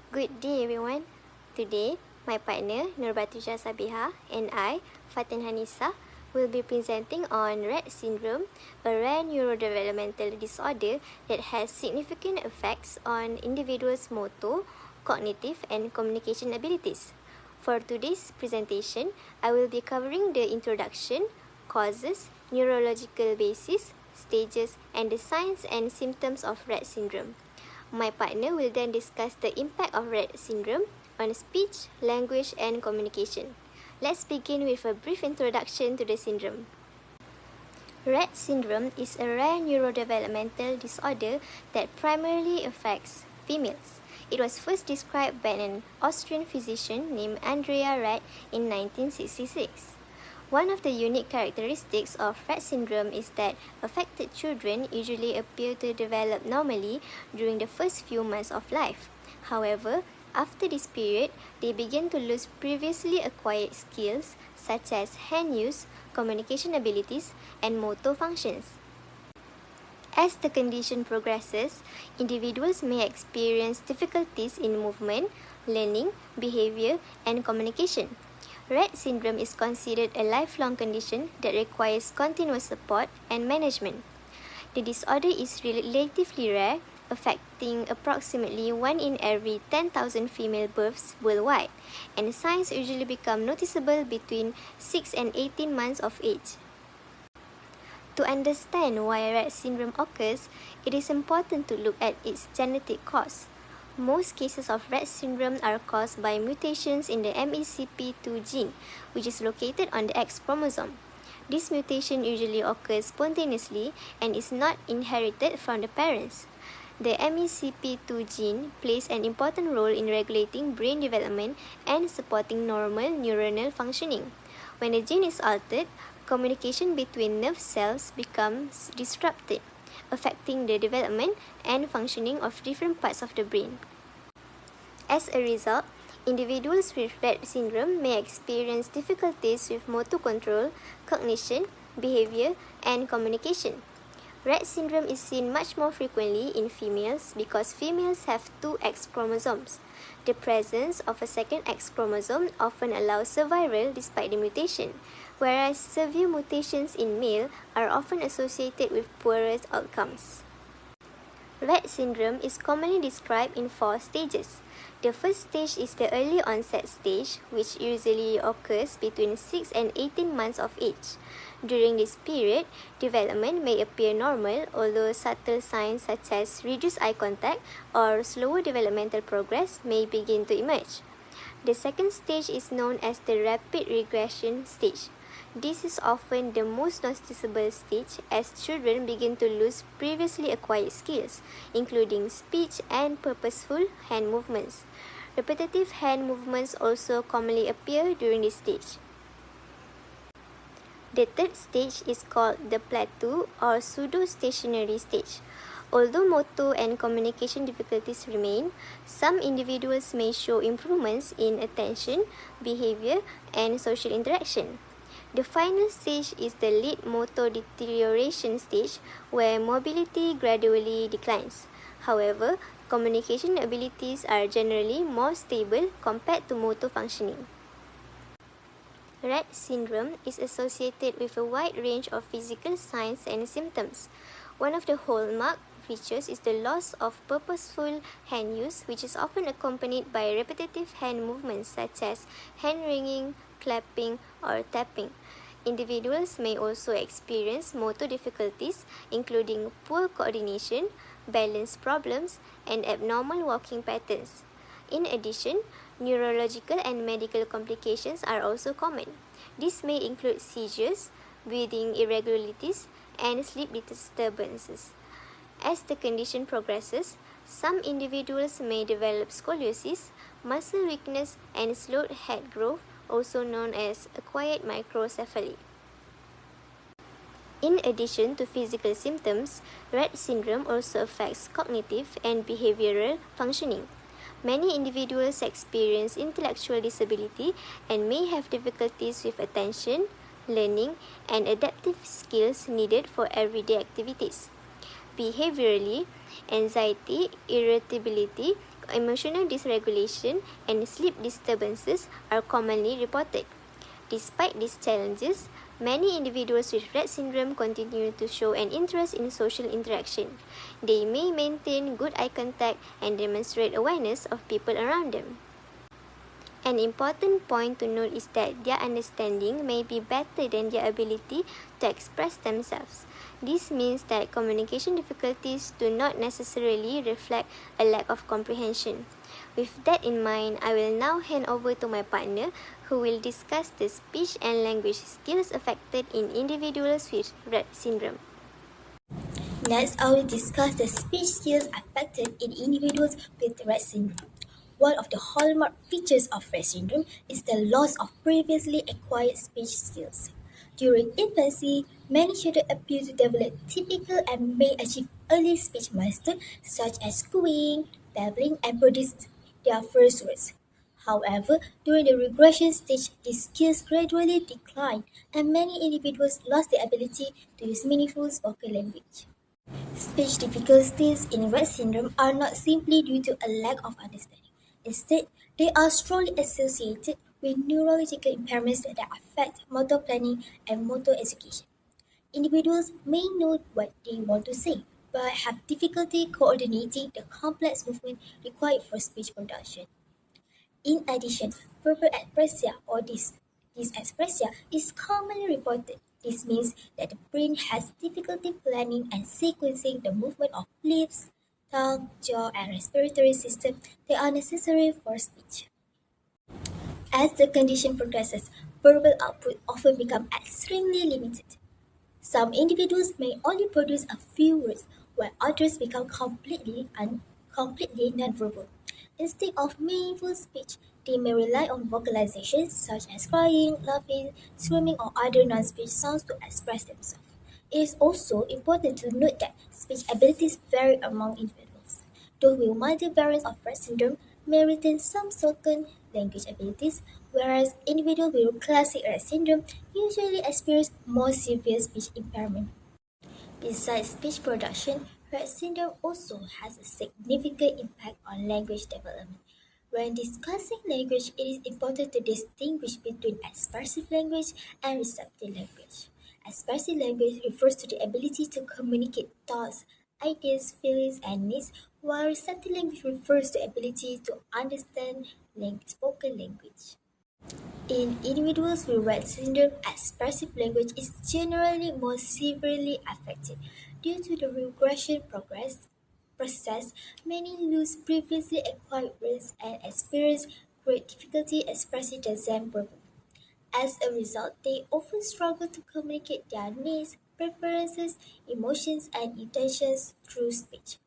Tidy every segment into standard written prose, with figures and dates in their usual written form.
Good day everyone. Today, my partner NURBATRISYIA SABIHAH and I, FATIN HANISAH, will be presenting on Rett syndrome, a rare neurodevelopmental disorder that has significant effects on individuals' motor, cognitive and communication abilities. For today's presentation, I will be covering the introduction, causes, neurological basis, stages and the signs and symptoms of Rett syndrome. My partner will then discuss the impact of Rett syndrome on speech, language, and communication. Let's begin with a brief introduction to the syndrome. Rett syndrome is a rare neurodevelopmental disorder that primarily affects females. It was first described by an Austrian physician named Andrea Rett in 1966. One of the unique characteristics of Rett syndrome is that affected children usually appear to develop normally during the first few months of life. However, after this period, they begin to lose previously acquired skills such as hand use, communication abilities, and motor functions. As the condition progresses, individuals may experience difficulties in movement, learning, behavior, and communication. Rett syndrome is considered a lifelong condition that requires continuous support and management. The disorder is relatively rare, affecting approximately 1 in every 10,000 female births worldwide, and signs usually become noticeable between 6 and 18 months of age. To understand why Rett syndrome occurs, it is important to look at its genetic cause. Most cases of Rett syndrome are caused by mutations in the MECP2 gene, which is located on the X chromosome. This mutation usually occurs spontaneously and is not inherited from the parents. The MECP2 gene plays an important role in regulating brain development and supporting normal neuronal functioning. When the gene is altered, communication between nerve cells becomes disrupted, affecting the development and functioning of different parts of the brain. As a result, individuals with Rett syndrome may experience difficulties with motor control, cognition, behavior, and communication. Rett syndrome is seen much more frequently in females because females have 2 X chromosomes. The presence of a second X chromosome often allows survival despite the mutation, whereas severe mutations in male are often associated with poorer outcomes. Rett syndrome is commonly described in 4 stages. The first stage is the early onset stage, which usually occurs between 6 and 18 months of age. During this period, development may appear normal, although subtle signs such as reduced eye contact or slower developmental progress may begin to emerge. The second stage is known as the rapid regression stage. This is often the most noticeable stage as children begin to lose previously acquired skills, including speech and purposeful hand movements. Repetitive hand movements also commonly appear during this stage. The third stage is called the plateau or pseudo-stationary stage. Although motor and communication difficulties remain, some individuals may show improvements in attention, behavior, and social interaction. The final stage is the late motor deterioration stage, where mobility gradually declines. However, communication abilities are generally more stable compared to motor functioning. Rett syndrome is associated with a wide range of physical signs and symptoms. One of the hallmark features is the loss of purposeful hand use, which is often accompanied by repetitive hand movements such as hand wringing, clapping, or tapping. Individuals may also experience motor difficulties, including poor coordination, balance problems, and abnormal walking patterns. In addition, neurological and medical complications are also common. This may include seizures, breathing irregularities, and sleep disturbances. As the condition progresses, some individuals may develop scoliosis, muscle weakness, and slowed head growth, also known as acquired microcephaly. In addition to physical symptoms, Rett syndrome also affects cognitive and behavioral functioning. Many individuals experience intellectual disability and may have difficulties with attention, learning, and adaptive skills needed for everyday activities. Behaviorally, anxiety, irritability, emotional dysregulation and sleep disturbances are commonly reported. Despite these challenges, many individuals with Rett syndrome continue to show an interest in social interaction. They may maintain good eye contact and demonstrate awareness of people around them. An important point to note is that their understanding may be better than their ability to express themselves. This means that communication difficulties do not necessarily reflect a lack of comprehension. With that in mind, I will now hand over to my partner who will discuss the speech and language skills affected in individuals with Rett syndrome. Next, I will discuss the speech skills affected in individuals with Rett syndrome. One of the hallmark features of Rett syndrome is the loss of previously acquired speech skills. During infancy, many children appear to develop typical and may achieve early speech milestones such as cooing, babbling, and produce their first words. However, during the regression stage, these skills gradually decline, and many individuals lost the ability to use meaningful spoken language. Speech difficulties in Rett syndrome are not simply due to a lack of understanding. Instead, they are strongly associated with neurological impairments that affect motor planning and motor execution. Individuals may know what they want to say, but have difficulty coordinating the complex movement required for speech production. In addition, verbal apraxia or dyspraxia is commonly reported. This means that the brain has difficulty planning and sequencing the movement of lips, tongue, jaw, and respiratory system that are necessary for speech. As the condition progresses, verbal output often becomes extremely limited. Some individuals may only produce a few words, while others become completely nonverbal. Instead of meaningful speech, they may rely on vocalizations such as crying, laughing, screaming, or other non-speech sounds to express themselves. It is also important to note that speech abilities vary among individuals. Those with minor variants of Rett syndrome may retain some spoken language abilities, whereas individuals with classic Rett syndrome usually experience more severe speech impairment. Besides speech production, Rett syndrome also has a significant impact on language development. When discussing language, it is important to distinguish between expressive language and receptive language. Expressive language refers to the ability to communicate thoughts, ideas, feelings, and needs, while receptive language refers to the ability to understand spoken language. In individuals with Rett syndrome, expressive language is generally more severely affected. Due to the process, many lose previously acquired words and experience great difficulty expressing themselves verbally. As a result, they often struggle to communicate their needs, preferences, emotions, and intentions through speech.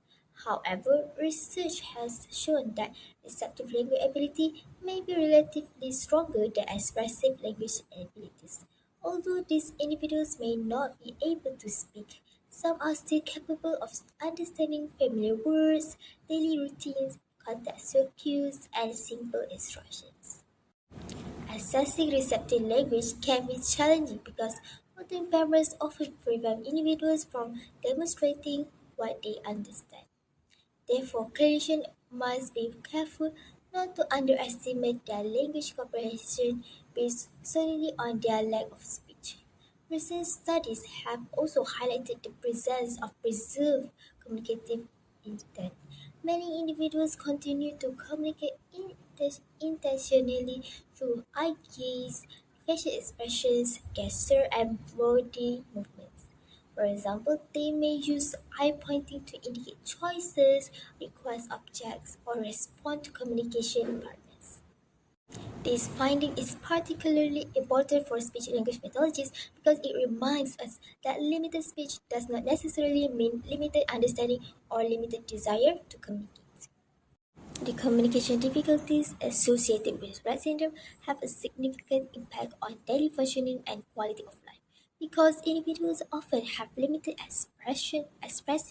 However, research has shown that receptive language ability may be relatively stronger than expressive language abilities. Although these individuals may not be able to speak, some are still capable of understanding familiar words, daily routines, contextual cues, and simple instructions. Assessing receptive language can be challenging because motor impairments often prevent individuals from demonstrating what they understand. Therefore, clinicians must be careful not to underestimate their language comprehension based solely on their lack of speech. Recent studies have also highlighted the presence of preserved communicative intent. Many individuals continue to communicate intentionally through eye gaze, facial expressions, gesture, and body movements. For example, they may use eye pointing to indicate choices, request objects, or respond to communication partners. This finding is particularly important for speech language pathologists because it reminds us that limited speech does not necessarily mean limited understanding or limited desire to communicate. The communication difficulties associated with Rett syndrome have a significant impact on daily functioning and quality of life. Because individuals often have limited expressive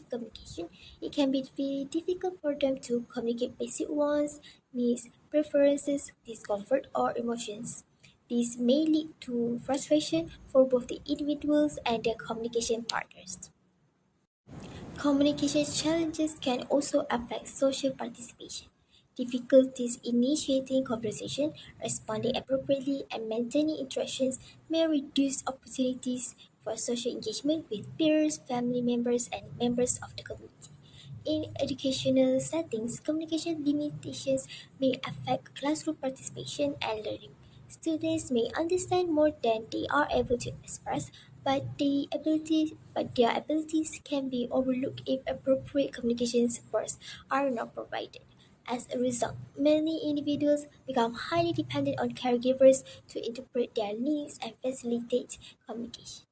communication, it can be very difficult for them to communicate basic wants, needs, preferences, discomfort, or emotions. This may lead to frustration for both the individuals and their communication partners. Communication challenges can also affect social participation. Difficulties initiating conversation, responding appropriately, and maintaining interactions may reduce opportunities for social engagement with peers, family members, and members of the community. In educational settings, communication limitations may affect classroom participation and learning. Students may understand more than they are able to express, but their abilities can be overlooked if appropriate communication supports are not provided. As a result, many individuals become highly dependent on caregivers to interpret their needs and facilitate communication.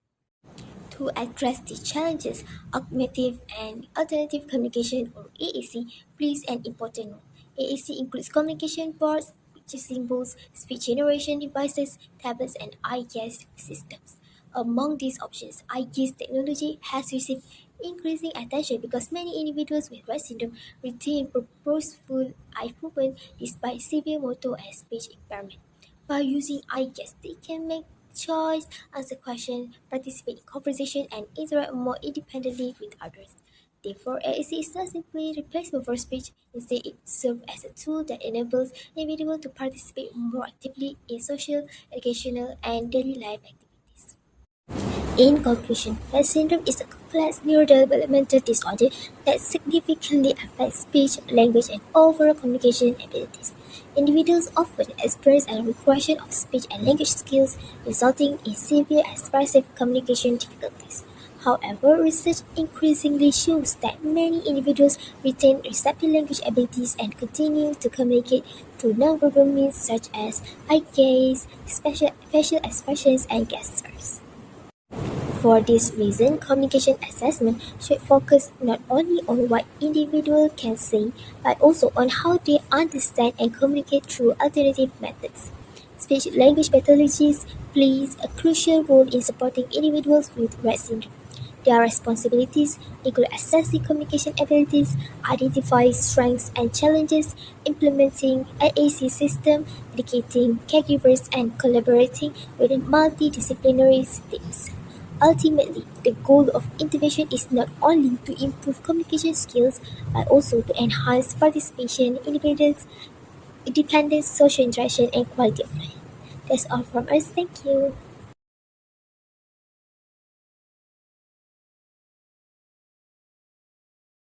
To address these challenges, augmentative and alternative communication or AAC plays an important role. AAC includes communication boards, picture symbols, speech generation devices, tablets, and eye gaze systems. Among these options, eye gaze technology has received increasing attention because many individuals with Rett syndrome retain purposeful eye movement despite severe motor and speech impairment. By using iGuess, they can make choice, answer questions, participate in conversation, and interact more independently with others. Therefore, AAC is not simply a replacement for speech. Instead, it serves as a tool that enables individuals to participate more actively in social, educational, and daily life activities. In conclusion, Rett syndrome is a complex neurodevelopmental disorder that significantly affects speech, language, and overall communication abilities. Individuals often experience a regression of speech and language skills, resulting in severe expressive communication difficulties. However, research increasingly shows that many individuals retain receptive language abilities and continue to communicate through nonverbal means such as eye gaze, facial expressions, and gestures. For this reason, communication assessment should focus not only on what individuals can say, but also on how they understand and communicate through alternative methods. Speech-language pathologies plays a crucial role in supporting individuals with Rett syndrome. Their responsibilities include assessing communication abilities, identifying strengths and challenges, implementing AAC system, educating caregivers, and collaborating within multidisciplinary teams. Ultimately, the goal of intervention is not only to improve communication skills but also to enhance participation, independence, social interaction, and quality of life. That's all from us. Thank you.